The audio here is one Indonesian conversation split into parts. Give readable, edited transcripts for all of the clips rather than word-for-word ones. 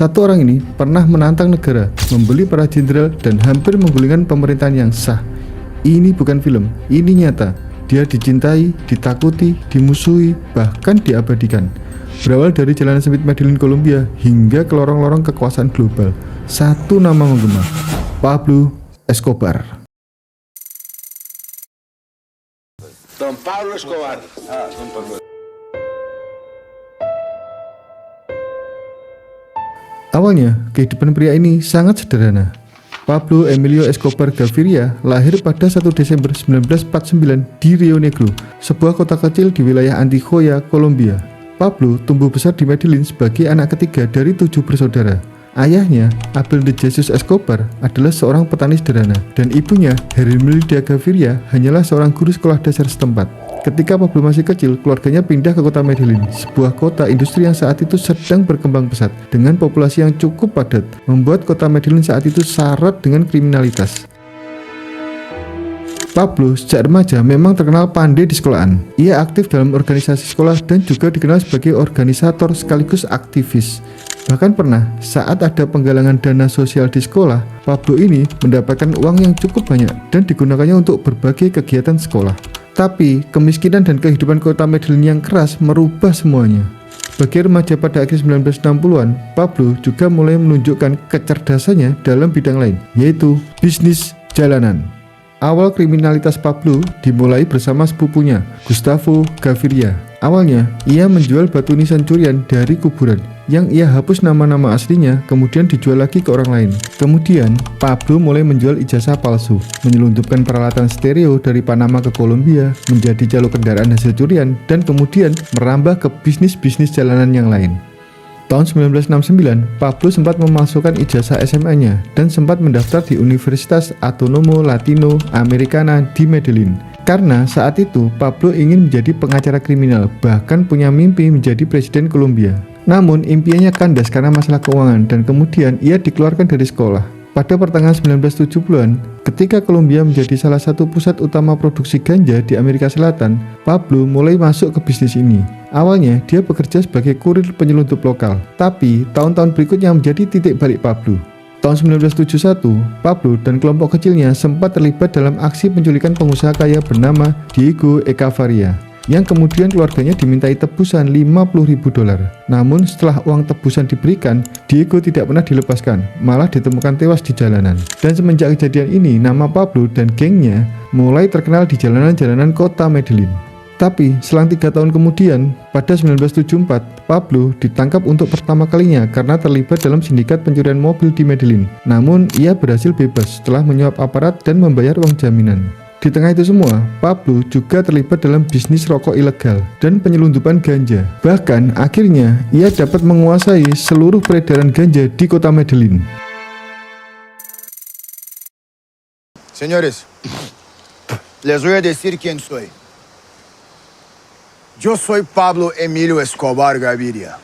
Satu orang ini pernah menantang negara, membeli para jenderal, dan hampir menggulingkan pemerintahan yang sah. Ini bukan film, ini nyata. Dia dicintai, ditakuti, dimusuhi, bahkan diabadikan. Berawal dari jalanan sempit Medellin, Kolombia, hingga ke lorong-lorong kekuasaan global. Satu nama menggema, Pablo Escobar. Don Pablo Escobar. Don Pablo. Awalnya, kehidupan pria ini sangat sederhana. Pablo Emilio Escobar Gaviria lahir pada 1 Desember 1949 di Rio Negro, sebuah kota kecil di wilayah Antioquia, Kolombia. Pablo tumbuh besar di Medellin sebagai anak ketiga dari 7 bersaudara. Ayahnya, Abel de Jesus Escobar, adalah seorang petani sederhana, dan ibunya, Hermelda Gaviria, hanyalah seorang guru sekolah dasar setempat. Ketika Pablo masih kecil, keluarganya pindah ke kota Medellin, sebuah kota industri yang saat itu sedang berkembang pesat, dengan populasi yang cukup padat, membuat kota Medellin saat itu syarat dengan kriminalitas. Pablo sejak remaja memang terkenal pandai di sekolahan. Ia aktif dalam organisasi sekolah dan juga dikenal sebagai organisator sekaligus aktivis. Bahkan pernah, saat ada penggalangan dana sosial di sekolah, Pablo ini mendapatkan uang yang cukup banyak dan digunakannya untuk berbagai kegiatan sekolah. Tapi, kemiskinan dan kehidupan kota Medellin yang keras merubah semuanya. Bagi remaja pada akhir 1960-an, Pablo juga mulai menunjukkan kecerdasannya dalam bidang lain, yaitu bisnis jalanan. Awal kriminalitas Pablo dimulai bersama sepupunya, Gustavo Gaviria. Awalnya, ia menjual batu nisan curian dari kuburan yang ia hapus nama-nama aslinya, kemudian dijual lagi ke orang lain. Kemudian, Pablo mulai menjual ijazah palsu, menyelundupkan peralatan stereo dari Panama ke Kolombia, menjadi calo kendaraan hasil curian, dan kemudian merambah ke bisnis-bisnis jalanan yang lain. Tahun 1969, Pablo sempat memasukkan ijazah SMA-nya dan sempat mendaftar di Universitas Autónomo Latino Americana di Medellin. Karena saat itu Pablo ingin menjadi pengacara kriminal, bahkan punya mimpi menjadi presiden Kolombia. Namun impiannya kandas karena masalah keuangan dan kemudian ia dikeluarkan dari sekolah. Pada pertengahan 1970-an, ketika Kolombia menjadi salah satu pusat utama produksi ganja di Amerika Selatan, Pablo mulai masuk ke bisnis ini. Awalnya, dia bekerja sebagai kurir penyelundup lokal, tapi tahun-tahun berikutnya menjadi titik balik Pablo. Tahun 1971, Pablo dan kelompok kecilnya sempat terlibat dalam aksi penculikan pengusaha kaya bernama Diego Echevarria, yang kemudian keluarganya dimintai tebusan $50.000. Namun setelah uang tebusan diberikan, Diego tidak pernah dilepaskan, malah ditemukan tewas di jalanan. Dan semenjak kejadian ini, nama Pablo dan gengnya mulai terkenal di jalanan-jalanan kota Medellin. Tapi selang 3 tahun kemudian, pada 1974, Pablo ditangkap untuk pertama kalinya karena terlibat dalam sindikat pencurian mobil di Medellin. Namun ia berhasil bebas setelah menyuap aparat dan membayar uang jaminan. Di tengah itu semua, Pablo juga terlibat dalam bisnis rokok ilegal dan penyelundupan ganja. Bahkan akhirnya ia dapat menguasai seluruh peredaran ganja di kota Medellin. Señores, les voy a decir quién soy. Yo soy Pablo Emilio Escobar Gaviria.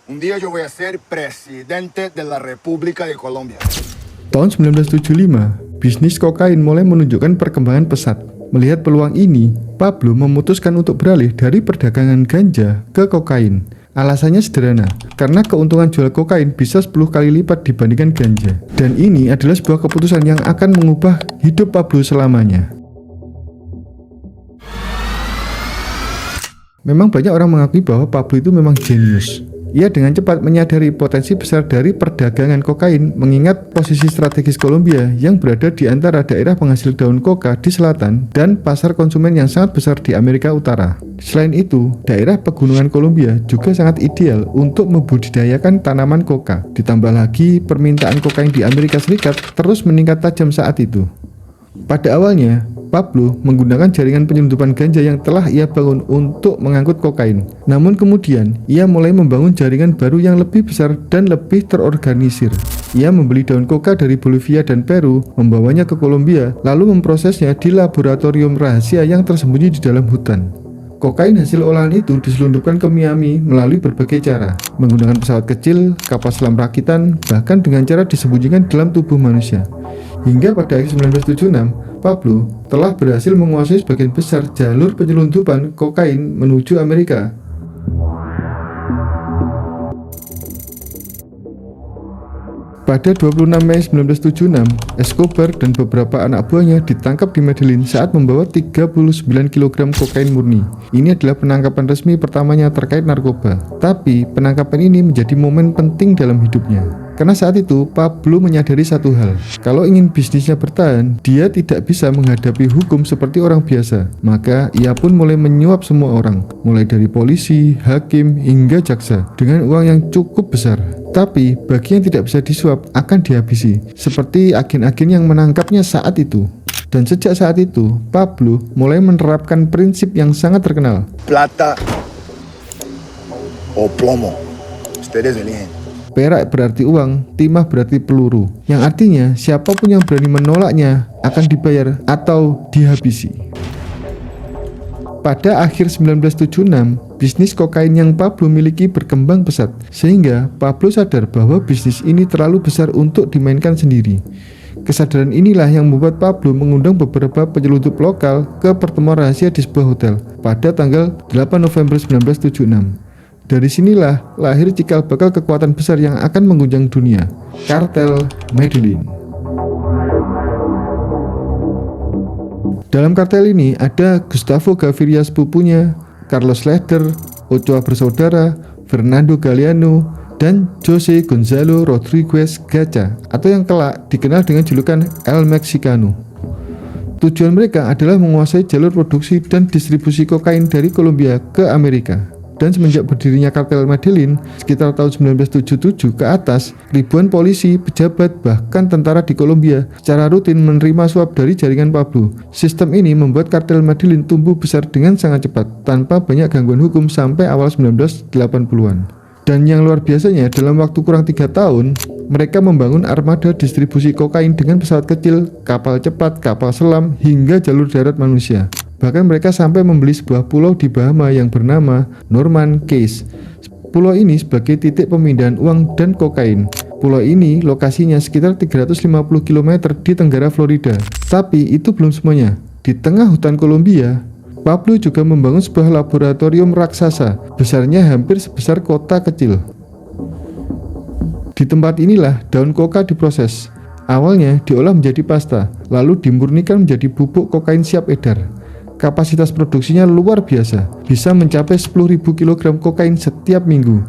Un día yo voy a ser presidente de la República de Colombia. Tahun 1975, bisnis kokain mulai menunjukkan perkembangan pesat. Melihat peluang ini, Pablo memutuskan untuk beralih dari perdagangan ganja ke kokain. Alasannya sederhana, karena keuntungan jual kokain bisa 10 kali lipat dibandingkan ganja. Dan ini adalah sebuah keputusan yang akan mengubah hidup Pablo selamanya. Memang banyak orang mengakui bahwa Pablo itu memang jenius. Ia dengan cepat menyadari potensi besar dari perdagangan kokain, mengingat posisi strategis Kolombia yang berada di antara daerah penghasil daun koka di selatan dan pasar konsumen yang sangat besar di Amerika Utara. Selain itu, daerah pegunungan Kolombia juga sangat ideal untuk membudidayakan tanaman koka. Ditambah lagi, permintaan kokain di Amerika Serikat terus meningkat tajam saat itu. Pada awalnya, Pablo menggunakan jaringan penyelundupan ganja yang telah ia bangun untuk mengangkut kokain. Namun kemudian, ia mulai membangun jaringan baru yang lebih besar dan lebih terorganisir. Ia membeli daun koka dari Bolivia dan Peru, membawanya ke Kolombia, lalu memprosesnya di laboratorium rahasia yang tersembunyi di dalam hutan. Kokain hasil olahan itu diselundupkan ke Miami melalui berbagai cara, menggunakan pesawat kecil, kapal selam rakitan, bahkan dengan cara disembunyikan dalam tubuh manusia. Hingga pada akhir 1976, Pablo telah berhasil menguasai sebagian besar jalur penyelundupan kokain menuju Amerika. Pada 26 Mei 1976, Escobar dan beberapa anak buahnya ditangkap di Medellin saat membawa 39 kg kokain murni. Ini adalah penangkapan resmi pertamanya terkait narkoba. Tapi, penangkapan ini menjadi momen penting dalam hidupnya. Karena saat itu, Pablo menyadari satu hal. Kalau ingin bisnisnya bertahan, dia tidak bisa menghadapi hukum seperti orang biasa. Maka, ia pun mulai menyuap semua orang, mulai dari polisi, hakim, hingga jaksa, dengan uang yang cukup besar. Tapi, bagi yang tidak bisa disuap akan dihabisi, seperti agen-agen yang menangkapnya saat itu. Dan sejak saat itu, Pablo mulai menerapkan prinsip yang sangat terkenal. Plata o plomo. Ustedes eligen. Perak berarti uang, timah berarti peluru. Yang artinya, siapapun yang berani menolaknya akan dibayar atau dihabisi. Pada akhir 1976, bisnis kokain yang Pablo miliki berkembang pesat, sehingga Pablo sadar bahwa bisnis ini terlalu besar untuk dimainkan sendiri. Kesadaran inilah yang membuat Pablo mengundang beberapa penyeludup lokal ke pertemuan rahasia di sebuah hotel pada tanggal 8 November 1976. Dari sinilah lahir cikal bakal kekuatan besar yang akan mengguncang dunia, Kartel Medellin. Dalam kartel ini ada Gustavo Gaviria sepupunya, Carlos Lehder, Ochoa bersaudara, Fernando Galeano, dan Jose Gonzalo Rodriguez Gacha, atau yang kelak dikenal dengan julukan El Mexicano. Tujuan mereka adalah menguasai jalur produksi dan distribusi kokain dari Kolombia ke Amerika. Dan semenjak berdirinya kartel Medellin sekitar tahun 1977 ke atas, ribuan polisi, pejabat, bahkan tentara di Kolombia secara rutin menerima suap dari jaringan Pablo. Sistem ini membuat kartel Medellin tumbuh besar dengan sangat cepat tanpa banyak gangguan hukum sampai awal 1980-an. Dan yang luar biasanya, dalam waktu kurang 3 tahun, mereka membangun armada distribusi kokain dengan pesawat kecil, kapal cepat, kapal selam, hingga jalur darat manusia. Bahkan mereka sampai membeli sebuah pulau di Bahama yang bernama Norman Cayce. Pulau ini sebagai titik pemindahan uang dan kokain. Pulau ini lokasinya sekitar 350 km di tenggara Florida. Tapi itu belum semuanya. Di tengah hutan Kolombia, Pablo juga membangun sebuah laboratorium raksasa, besarnya hampir sebesar kota kecil. Di tempat inilah daun koka diproses. Awalnya diolah menjadi pasta, lalu dimurnikan menjadi bubuk kokain siap edar. Kapasitas produksinya luar biasa, bisa mencapai 10.000 kg kokain setiap minggu.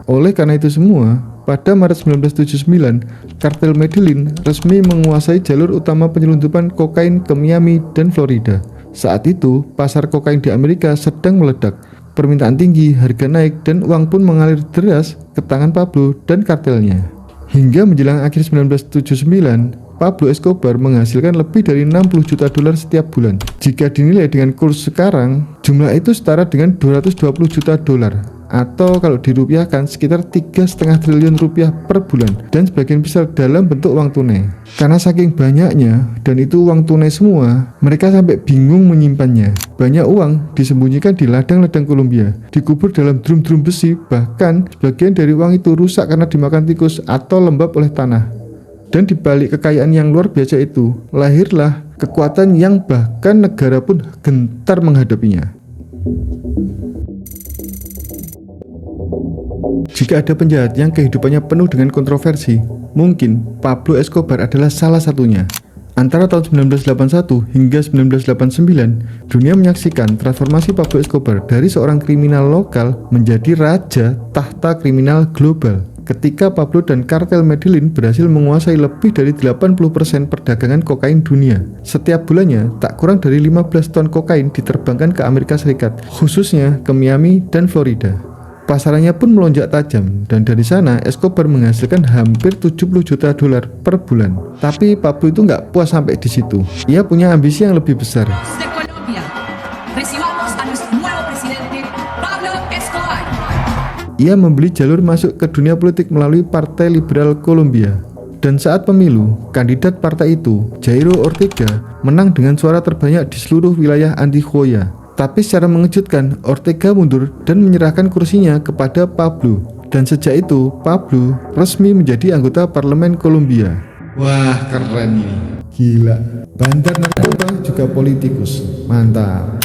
Oleh karena itu semua, pada Maret 1979, kartel Medellin resmi menguasai jalur utama penyelundupan kokain ke Miami dan Florida. Saat itu, pasar kokain di Amerika sedang meledak. Permintaan tinggi, harga naik, dan uang pun mengalir deras ke tangan Pablo dan kartelnya. Hingga menjelang akhir 1979, Pablo Escobar menghasilkan lebih dari 60 juta dolar setiap bulan. Jika dinilai dengan kurs sekarang, jumlah itu setara dengan 220 juta dolar, atau kalau dirupiahkan sekitar 3,5 triliun rupiah per bulan, dan sebagian besar dalam bentuk uang tunai. Karena saking banyaknya, dan itu uang tunai semua, mereka sampai bingung menyimpannya. Banyak uang disembunyikan di ladang-ladang Kolombia, dikubur dalam drum-drum besi, bahkan sebagian dari uang itu rusak karena dimakan tikus atau lembab oleh tanah. Dan di balik kekayaan yang luar biasa itu, lahirlah kekuatan yang bahkan negara pun gentar menghadapinya. Jika ada penjahat yang kehidupannya penuh dengan kontroversi, mungkin Pablo Escobar adalah salah satunya. Antara tahun 1981 hingga 1989, dunia menyaksikan transformasi Pablo Escobar dari seorang kriminal lokal menjadi raja tahta kriminal global. Ketika Pablo dan kartel Medellin berhasil menguasai lebih dari 80% perdagangan kokain dunia. Setiap bulannya, tak kurang dari 15 ton kokain diterbangkan ke Amerika Serikat, khususnya ke Miami dan Florida. Pasarannya pun melonjak tajam, dan dari sana Escobar menghasilkan hampir 70 juta dolar per bulan. Tapi Pablo itu nggak puas sampai di situ. Ia punya ambisi yang lebih besar. Ia membeli jalur masuk ke dunia politik melalui Partai Liberal Kolombia. Dan saat pemilu, kandidat partai itu, Jairo Ortega, menang dengan suara terbanyak di seluruh wilayah Antioquia. Tapi secara mengejutkan, Ortega mundur dan menyerahkan kursinya kepada Pablo. Dan sejak itu, Pablo resmi menjadi anggota parlemen Kolombia. Wah, keren ini. Gila. Bandar narkoba juga politikus. Mantap.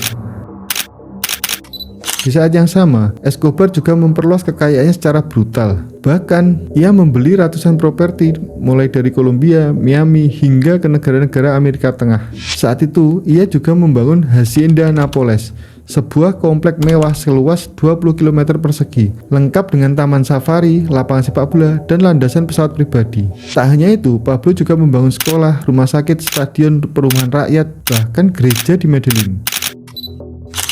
Di saat yang sama, Escobar juga memperluas kekayaannya secara brutal. Bahkan, ia membeli ratusan properti mulai dari Kolombia, Miami, hingga ke negara-negara Amerika Tengah. Saat itu, ia juga membangun Hacienda Nápoles, sebuah komplek mewah seluas 20 km persegi, lengkap dengan taman safari, lapangan sepak bola, dan landasan pesawat pribadi. Tak hanya itu, Pablo juga membangun sekolah, rumah sakit, stadion, perumahan rakyat, bahkan gereja di Medellin.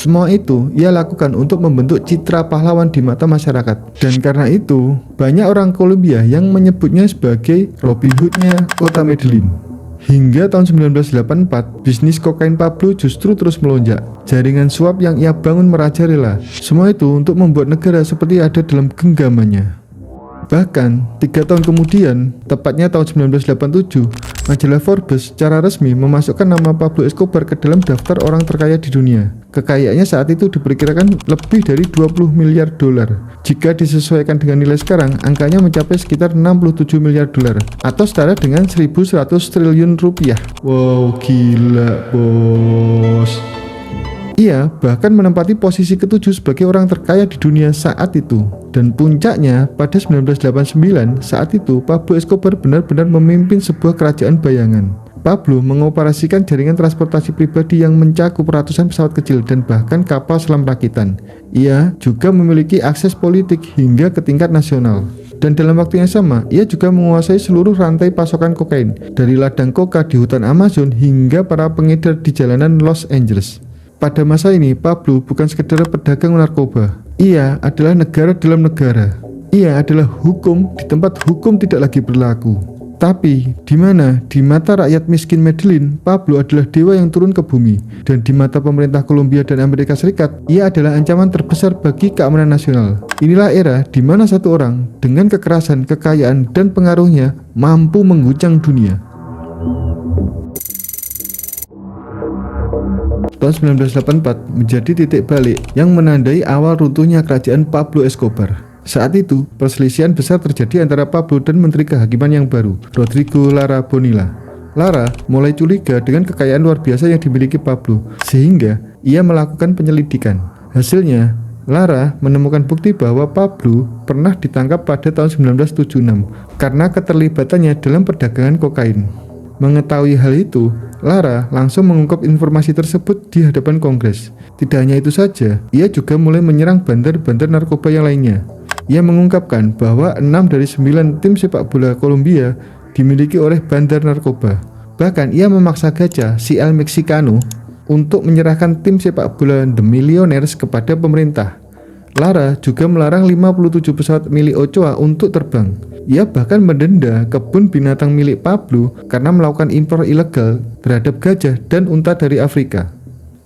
Semua itu ia lakukan untuk membentuk citra pahlawan di mata masyarakat. Dan karena itu, banyak orang Kolombia yang menyebutnya sebagai Robin Hood-nya kota Medellin. Hingga tahun 1984, bisnis kokain Pablo justru terus melonjak. Jaringan suap yang ia bangun merajalela. Semua itu untuk membuat negara seperti ada dalam genggamannya. Bahkan, 3 tahun kemudian, tepatnya tahun 1987, majalah Forbes secara resmi memasukkan nama Pablo Escobar ke dalam daftar orang terkaya di dunia. Kekayaannya saat itu diperkirakan lebih dari 20 miliar dolar. Jika disesuaikan dengan nilai sekarang, angkanya mencapai sekitar 67 miliar dolar, atau setara dengan 1.100 triliun rupiah. Wow, gila bos. Ia bahkan menempati posisi ke-7 sebagai orang terkaya di dunia saat itu. Dan puncaknya, pada 1989, saat itu Pablo Escobar benar-benar memimpin sebuah kerajaan bayangan. Pablo mengoperasikan jaringan transportasi pribadi yang mencakup ratusan pesawat kecil dan bahkan kapal selam rakitan. Ia juga memiliki akses politik hingga ke tingkat nasional. Dan dalam waktu yang sama, ia juga menguasai seluruh rantai pasokan kokain, dari ladang koka di hutan Amazon hingga para pengedar di jalanan Los Angeles. Pada masa ini, Pablo bukan sekedar pedagang narkoba. Ia adalah negara dalam negara. Ia adalah hukum di tempat hukum tidak lagi berlaku. Tapi, di mana di mata rakyat miskin Medellin, Pablo adalah dewa yang turun ke bumi. Dan di mata pemerintah Kolombia dan Amerika Serikat, ia adalah ancaman terbesar bagi keamanan nasional. Inilah era di mana satu orang dengan kekerasan, kekayaan, dan pengaruhnya mampu mengguncang dunia. Tahun 1984 menjadi titik balik yang menandai awal runtuhnya kerajaan Pablo Escobar. Saat itu, perselisihan besar terjadi antara Pablo dan Menteri Kehakiman yang baru, Rodrigo Lara Bonilla. Lara mulai curiga dengan kekayaan luar biasa yang dimiliki Pablo, sehingga ia melakukan penyelidikan. Hasilnya, Lara menemukan bukti bahwa Pablo pernah ditangkap pada tahun 1976 karena keterlibatannya dalam perdagangan kokain. Mengetahui hal itu, Lara langsung mengungkap informasi tersebut di hadapan Kongres. Tidak hanya itu saja, ia juga mulai menyerang bandar-bandar narkoba yang lainnya. Ia mengungkapkan bahwa 6 dari 9 tim sepak bola Kolombia dimiliki oleh bandar narkoba. Bahkan ia memaksa gajah, si El Mexicano, untuk menyerahkan tim sepak bola The Millionaires kepada pemerintah. Lara juga melarang 57 pesawat milik Ochoa untuk terbang. Ia bahkan mendenda kebun binatang milik Pablo karena melakukan impor ilegal terhadap gajah dan unta dari Afrika.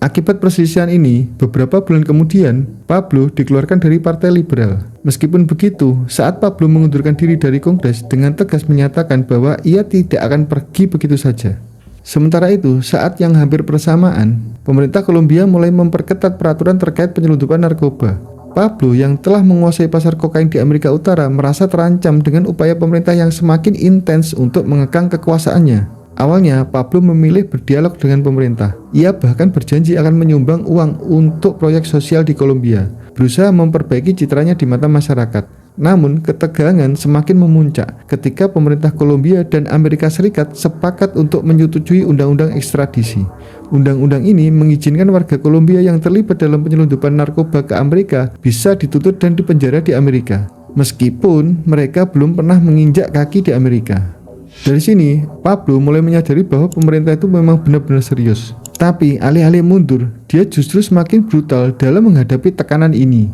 Akibat perselisihan ini, beberapa bulan kemudian, Pablo dikeluarkan dari Partai Liberal. Meskipun begitu, saat Pablo mengundurkan diri dari Kongres dengan tegas menyatakan bahwa ia tidak akan pergi begitu saja. Sementara itu, saat yang hampir bersamaan, pemerintah Kolombia mulai memperketat peraturan terkait penyelundupan narkoba. Pablo yang telah menguasai pasar kokain di Amerika Utara merasa terancam dengan upaya pemerintah yang semakin intens untuk mengekang kekuasaannya. Awalnya, Pablo memilih berdialog dengan pemerintah. Ia bahkan berjanji akan menyumbang uang untuk proyek sosial di Kolombia, berusaha memperbaiki citranya di mata masyarakat. Namun, ketegangan semakin memuncak ketika pemerintah Kolombia dan Amerika Serikat sepakat untuk menyetujui undang-undang ekstradisi. Undang-undang ini mengizinkan warga Kolombia yang terlibat dalam penyelundupan narkoba ke Amerika bisa dituntut dan dipenjara di Amerika, meskipun mereka belum pernah menginjak kaki di Amerika. Dari sini, Pablo mulai menyadari bahwa pemerintah itu memang benar-benar serius. Tapi, alih-alih mundur, dia justru semakin brutal dalam menghadapi tekanan ini.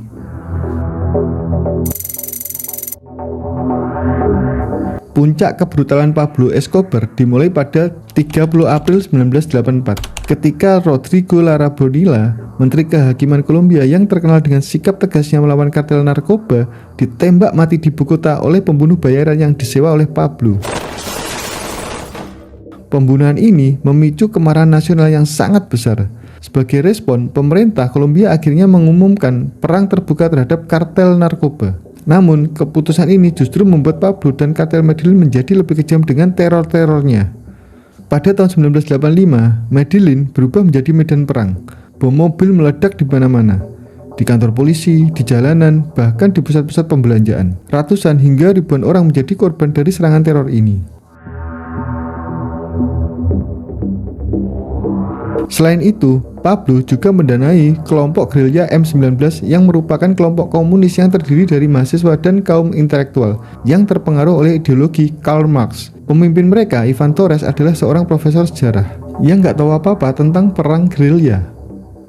Puncak kebrutalan Pablo Escobar dimulai pada 30 April 1984 ketika Rodrigo Lara Bonilla, Menteri Kehakiman Kolombia yang terkenal dengan sikap tegasnya melawan kartel narkoba, ditembak mati di Bogota oleh pembunuh bayaran yang disewa oleh Pablo. Pembunuhan ini memicu kemarahan nasional yang sangat besar. Sebagai respon, pemerintah Kolombia akhirnya mengumumkan perang terbuka terhadap kartel narkoba. Namun, keputusan ini justru membuat Pablo dan kartel Medellin menjadi lebih kejam dengan teror-terornya. Pada tahun 1985, Medellin berubah menjadi medan perang. Bom mobil meledak di mana-mana. di kantor polisi, di jalanan, bahkan di pusat-pusat pembelanjaan. Ratusan hingga ribuan orang menjadi korban dari serangan teror ini. Selain itu, Pablo juga mendanai kelompok gerilya M19 yang merupakan kelompok komunis yang terdiri dari mahasiswa dan kaum intelektual yang terpengaruh oleh ideologi Karl Marx. Pemimpin mereka, Ivan Torres, adalah seorang profesor sejarah yang nggak tahu apa-apa tentang perang gerilya.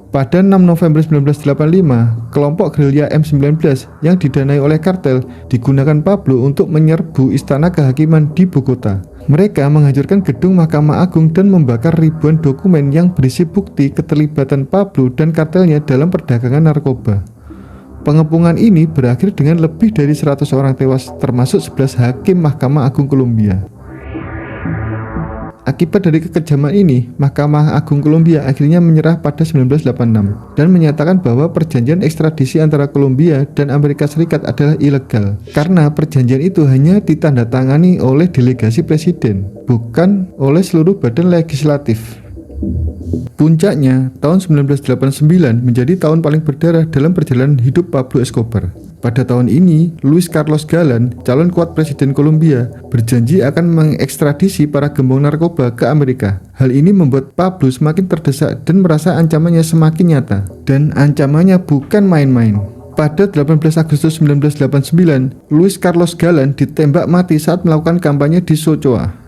Pada 6 November 1985, kelompok gerilya M19 yang didanai oleh kartel digunakan Pablo untuk menyerbu istana kehakiman di Bogota. Mereka menghancurkan gedung Mahkamah Agung dan membakar ribuan dokumen yang berisi bukti keterlibatan Pablo dan kartelnya dalam perdagangan narkoba. Pengepungan ini berakhir dengan lebih dari 100 orang tewas, termasuk 11 hakim Mahkamah Agung Kolombia. Akibat dari kekejaman ini, Mahkamah Agung Kolombia akhirnya menyerah pada 1986 dan menyatakan bahwa perjanjian ekstradisi antara Kolombia dan Amerika Serikat adalah ilegal karena perjanjian itu hanya ditandatangani oleh delegasi presiden, bukan oleh seluruh badan legislatif. Puncaknya, tahun 1989 menjadi tahun paling berdarah dalam perjalanan hidup Pablo Escobar. Pada tahun ini, Luis Carlos Galán, calon kuat presiden Kolombia, berjanji akan mengekstradisi para gembong narkoba ke Amerika. Hal ini membuat Pablo semakin terdesak dan merasa ancamannya semakin nyata. Dan ancamannya bukan main-main. Pada 18 Agustus 1989, Luis Carlos Galán ditembak mati saat melakukan kampanye di Sochoa.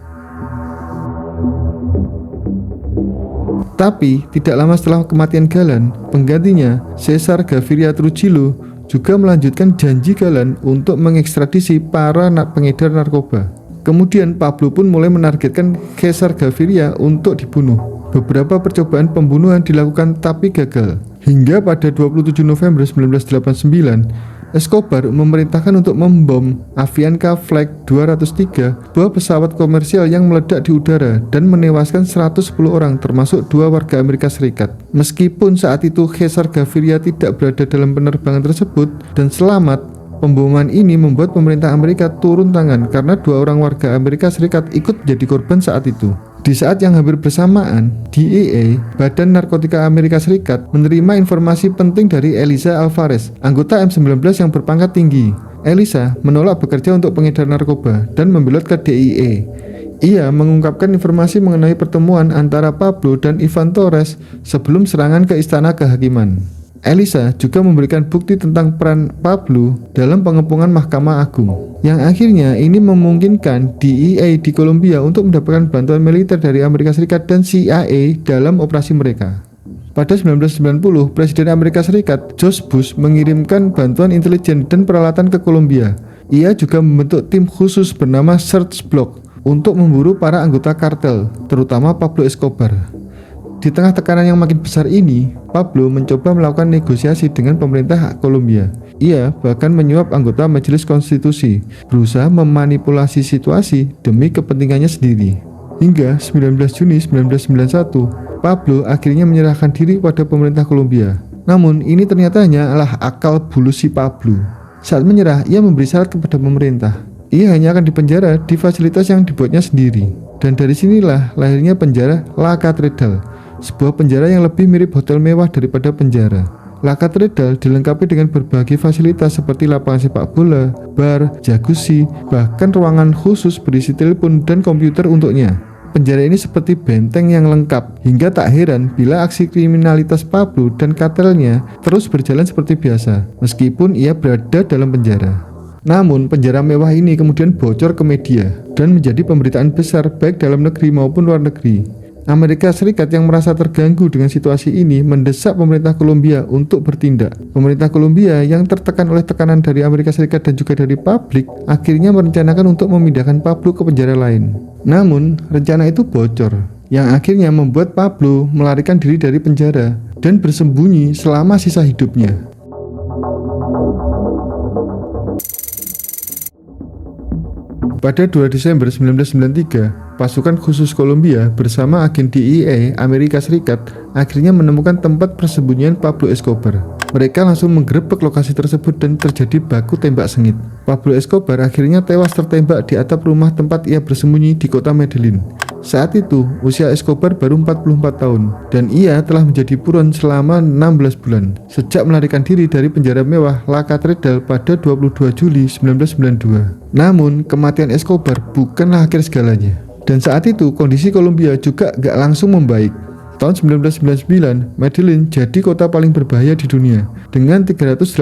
Tapi, tidak lama setelah kematian Galán, penggantinya, Cesar Gaviria Trujillo, juga melanjutkan janji Galán untuk mengekstradisi para pengedar narkoba. Kemudian Pablo pun mulai menargetkan Cesar Gaviria untuk dibunuh. Beberapa percobaan pembunuhan dilakukan tapi gagal. Hingga pada 27 November 1989, Escobar memerintahkan untuk membom Avianca Flight 203, buah pesawat komersial yang meledak di udara dan menewaskan 110 orang termasuk 2 warga Amerika Serikat. Meskipun saat itu Cesar Gaviria tidak berada dalam penerbangan tersebut dan selamat, pemboman ini membuat pemerintah Amerika turun tangan karena 2 orang warga Amerika Serikat ikut menjadi korban saat itu. Di saat yang hampir bersamaan, DEA, Badan Narkotika Amerika Serikat, menerima informasi penting dari Elisa Alvarez, anggota M19 yang berpangkat tinggi. Elisa menolak bekerja untuk pengedar narkoba dan membelot ke DEA. Ia mengungkapkan informasi mengenai pertemuan antara Pablo dan Ivan Torres sebelum serangan ke Istana Kehakiman. Elisa juga memberikan bukti tentang peran Pablo dalam pengepungan Mahkamah Agung, yang akhirnya ini memungkinkan DEA di Kolombia untuk mendapatkan bantuan militer dari Amerika Serikat dan CIA dalam operasi mereka. Pada 1990, Presiden Amerika Serikat George Bush mengirimkan bantuan intelijen dan peralatan ke Kolombia. Ia juga membentuk tim khusus bernama Search Block untuk memburu para anggota kartel, terutama Pablo Escobar. Di tengah tekanan yang makin besar ini, Pablo mencoba melakukan negosiasi dengan pemerintah Kolombia. Ia bahkan menyuap anggota Majelis Konstitusi, berusaha memanipulasi situasi demi kepentingannya sendiri. Hingga 19 Juni 1991, Pablo akhirnya menyerahkan diri pada pemerintah Kolombia. Namun, ini ternyata hanyalah akal bulus si Pablo. Saat menyerah, ia memberi syarat kepada pemerintah. Ia hanya akan dipenjara di fasilitas yang dibuatnya sendiri. Dan dari sinilah lahirnya penjara La Catedral, sebuah penjara yang lebih mirip hotel mewah daripada penjara. La Catedral dilengkapi dengan berbagai fasilitas seperti lapangan sepak bola, bar, jacuzzi, bahkan ruangan khusus berisi telepon dan komputer untuknya. Penjara ini seperti benteng yang lengkap, hingga tak heran bila aksi kriminalitas Pablo dan kartelnya terus berjalan seperti biasa, meskipun ia berada dalam penjara. Namun, penjara mewah ini kemudian bocor ke media dan menjadi pemberitaan besar baik dalam negeri maupun luar negeri. Amerika Serikat yang merasa terganggu dengan situasi ini mendesak pemerintah Kolombia untuk bertindak. Pemerintah Kolombia yang tertekan oleh tekanan dari Amerika Serikat dan juga dari publik akhirnya merencanakan untuk memindahkan Pablo ke penjara lain. Namun, rencana itu bocor, yang akhirnya membuat Pablo melarikan diri dari penjara dan bersembunyi selama sisa hidupnya. Pada 2 Desember 1993, pasukan khusus Kolombia bersama agen DEA Amerika Serikat akhirnya menemukan tempat persembunyian Pablo Escobar. Mereka langsung menggerebek lokasi tersebut dan terjadi baku tembak sengit. Pablo Escobar akhirnya tewas tertembak di atap rumah tempat ia bersembunyi di kota Medellin. Saat itu, usia Escobar baru 44 tahun dan ia telah menjadi buron selama 16 bulan sejak melarikan diri dari penjara mewah La Catedral pada 22 Juli 1992. Namun, kematian Escobar bukanlah akhir segalanya. Dan saat itu, kondisi Kolombia juga gak langsung membaik. Tahun 1999, Medellin jadi kota paling berbahaya di dunia dengan 381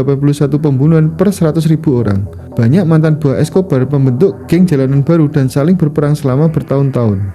pembunuhan per 100.000 orang. Banyak mantan buah Escobar membentuk geng jalanan baru dan saling berperang selama bertahun-tahun.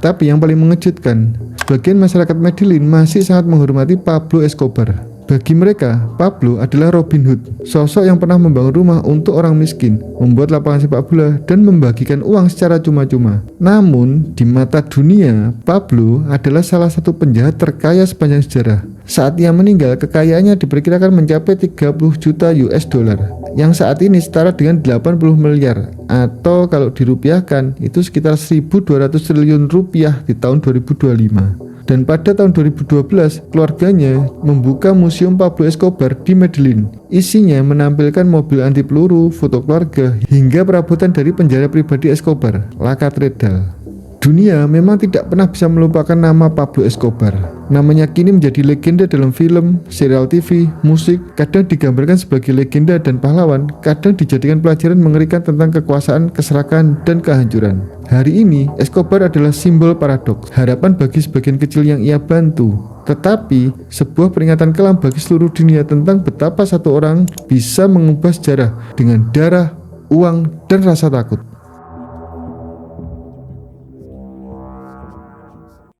Tapi yang paling mengejutkan, sebagian masyarakat Medellin masih sangat menghormati Pablo Escobar. Bagi mereka, Pablo adalah Robin Hood, sosok yang pernah membangun rumah untuk orang miskin, membuat lapangan sepak bola, dan membagikan uang secara cuma-cuma. Namun, di mata dunia, Pablo adalah salah satu penjahat terkaya sepanjang sejarah. Saat ia meninggal, kekayaannya diperkirakan mencapai 30 juta US dollar, yang saat ini setara dengan 80 miliar, atau kalau dirupiahkan, itu sekitar 1.200 triliun rupiah di tahun 2025. Dan pada tahun 2012, keluarganya membuka Museum Pablo Escobar di Medellin. Isinya menampilkan mobil anti peluru, foto keluarga, hingga perabotan dari penjara pribadi Escobar, La Catedral. Dunia memang tidak pernah bisa melupakan nama Pablo Escobar. Namanya kini menjadi legenda dalam film, serial TV, musik, kadang digambarkan sebagai legenda dan pahlawan, kadang dijadikan pelajaran mengerikan tentang kekuasaan, keserakahan, dan kehancuran. Hari ini, Escobar adalah simbol paradoks, harapan bagi sebagian kecil yang ia bantu, tetapi sebuah peringatan kelam bagi seluruh dunia tentang betapa satu orang bisa mengubah sejarah dengan darah, uang, dan rasa takut.